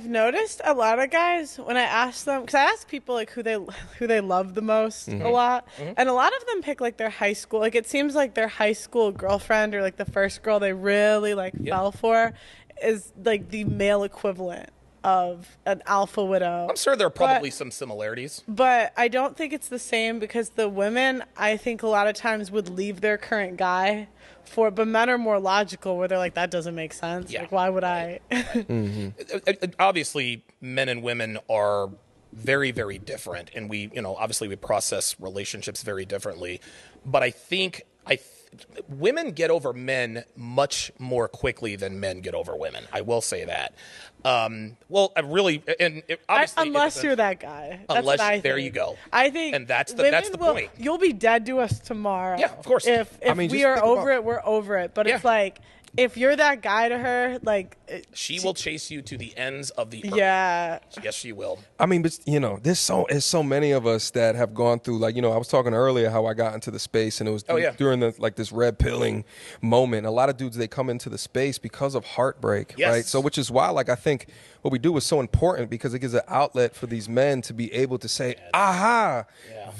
I've noticed a lot of guys when I ask them, because I ask people like who they love the most a lot, and a lot of them pick like their high school. Like it seems like their high school girlfriend or like the first girl they really like fell for is like the male equivalent of an alpha widow. I'm sure there are probably some similarities. But I don't think it's the same because the women, I think a lot of times would leave their current guy but men are more logical where they're like, that doesn't make sense. Yeah. Like, why would I? Obviously, men and women are very, very different. And obviously we process relationships very differently. But I think women get over men much more quickly than men get over women. I will say that. Unless you're that guy. That's what I think. There you go. I think, and that's the point. You'll be dead to us tomorrow. Yeah, of course. If we are over it, we're over it. But it's like, if you're that guy to her, like she will chase you to the ends of the earth. Yeah. Yes, she will. I mean, but there's so many of us that have gone through, like, I was talking earlier how I got into the space, and it was during this red pilling moment. A lot of dudes, they come into the space because of heartbreak, right? So which is why, like, I think what we do is so important because it gives an outlet for these men to be able to say, aha,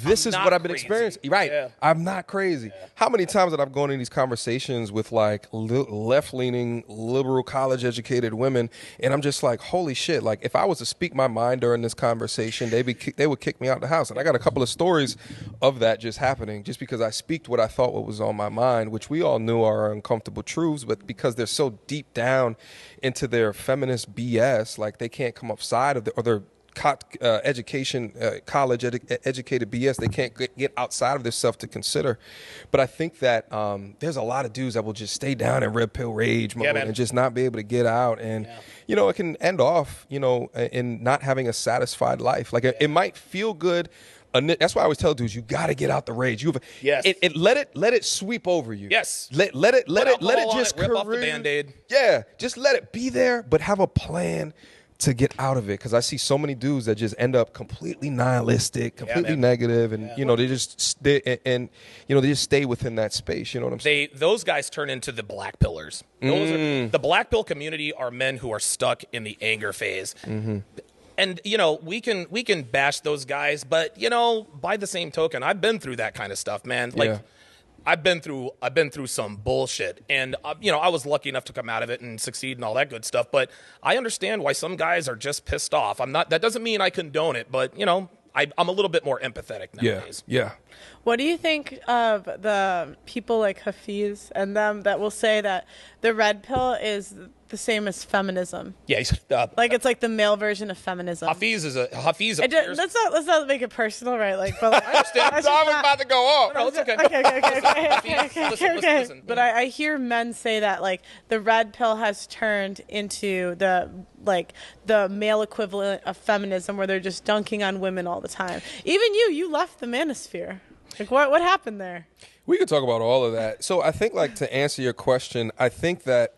this is what I've been experiencing. Right. Yeah. I'm not crazy. Yeah. How many times have I gone in these conversations with like left-leaning, liberal, college-educated women, and I'm just like, holy shit, like if I was to speak my mind during this conversation, they would kick me out of the house. And I got a couple of stories of that just happening just because I speaked what I thought what was on my mind, which we all knew are uncomfortable truths, but because they're so deep down into their feminist BS, like they can't come outside of their college educated BS. They can't get outside of themselves to consider. But I think that there's a lot of dudes that will just stay down in red pill rage mode and just not be able to get out. And, it can end off, in not having a satisfied life. Like it might feel good. That's why I always tell dudes, you got to get out the rage. Let it sweep over you. Yes. Let it just rip off the Band-Aid. Yeah. Just let it be there, but have a plan to get out of it, because I see so many dudes that just end up completely nihilistic, completely negative, and they just stay within that space. You know what I'm saying? Those guys turn into the black pillars. The black pill community are men who are stuck in the anger phase. Mm-hmm. And we can bash those guys, but by the same token, I've been through that kind of stuff, man. Like I've been through some bullshit, and I was lucky enough to come out of it and succeed and all that good stuff. But I understand why some guys are just pissed off. That doesn't mean I condone it, but I'm a little bit more empathetic nowadays. Yeah. What do you think of the people like Hafiz and them that will say that the red pill is the same as feminism? Yeah, it's like the male version of feminism. Hafiz. Let's not make it personal, right? Like, but I understand. I was about to go off. No, it's okay. Okay. Listen. But I hear men say that like the red pill has turned into the male equivalent of feminism, where they're just dunking on women all the time. Even you left the manosphere. Like what happened there? We could talk about all of that. So I think, like, to answer your question, I think that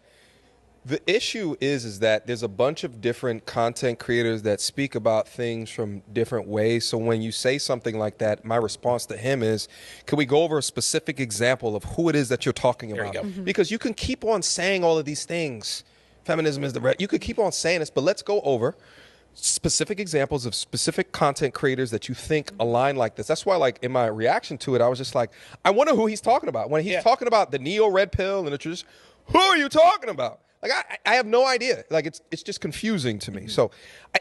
the issue is that there's a bunch of different content creators that speak about things from different ways. So when you say something like that, my response to him is, can we go over a specific example of who it is that you're talking about? There you go. Mm-hmm. Because you can keep on saying all of these things. Feminism is you could keep on saying this, but let's go over specific examples of specific content creators that you think align like this. That's why, like, in my reaction to it, I was just like, I wonder who he's talking about. When he's talking about the neo red pill and the tradition, who are you talking about? Like, I have no idea. Like, it's just confusing to me. So,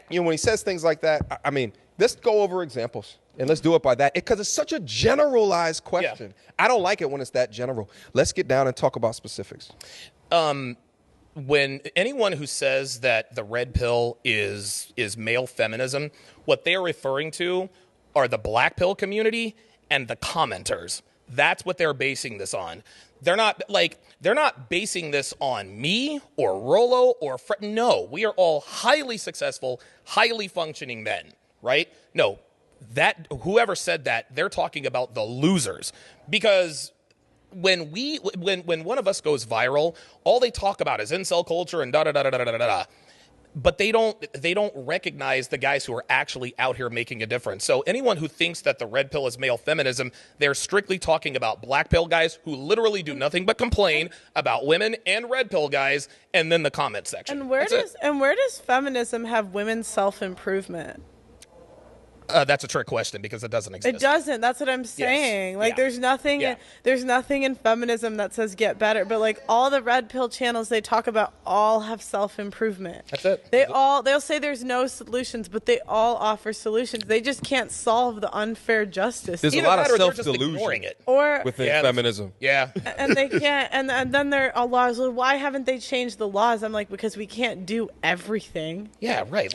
when he says things like that, I mean, let's go over examples and let's do it by that, because it's such a generalized question. Yeah. I don't like it when it's that general. Let's get down and talk about specifics. When anyone who says that the red pill is male feminism, what they're referring to are the black pill community and the commenters. That's what they're basing this on. They're not basing this on me or Rollo or no, we are all highly successful, highly functioning men, right? No, that whoever said that, they're talking about the losers, because when one of us goes viral, all they talk about is incel culture and da da da da da da da. but they don't recognize the guys who are actually out here making a difference. So anyone who thinks that the red pill is male feminism, they're strictly talking about black pill guys who literally do nothing but complain about women, and red pill guys, and then the comment section. And where does feminism have women's self-improvement? That's a trick question because it doesn't exist. It doesn't. That's what I'm saying. Yes. Like, there's nothing. There's nothing in feminism that says get better. But like all the red pill channels they talk about all have self-improvement. That's it. They'll say there's no solutions, but they all offer solutions. They just can't solve the unfair justice. There's a lot of self-delusion within feminism. Yeah. And they can't. And then there are laws. Well, why haven't they changed the laws? I'm like, because we can't do everything. Yeah. Right.